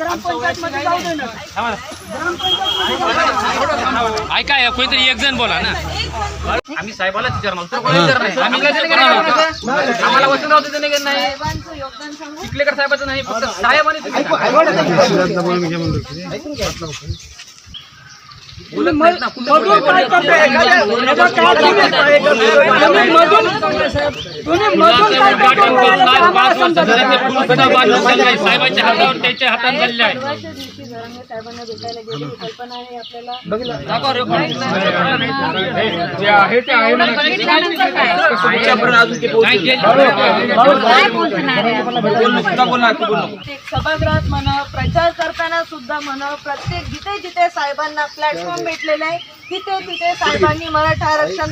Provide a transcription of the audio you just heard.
ग्रामपंचायतमध्ये जाऊ दे ना. ऐका कोणीतरी एक जण बोला ना. आम्ही साहेबाला विचारणार तर कोणी विचारणार नाही. आम्हाला वचन राहू देत नाही. चिखलेकर साहेबाचं नाही फक्त साहेबांनी साहेबांच्या हातावर त्याच्या हातात चालले आहे. साहेबांना भेटायला गेली कल्पना आहे आपल्याला. सभागृहात म्हणा प्रचार करताना सुद्धा म्हणा प्रत्येक जिथे जिथे साहेबांना प्लॅटफॉर्म भेटलेला आहे तिथे तिथे साहेबांनी मराठा आरक्षण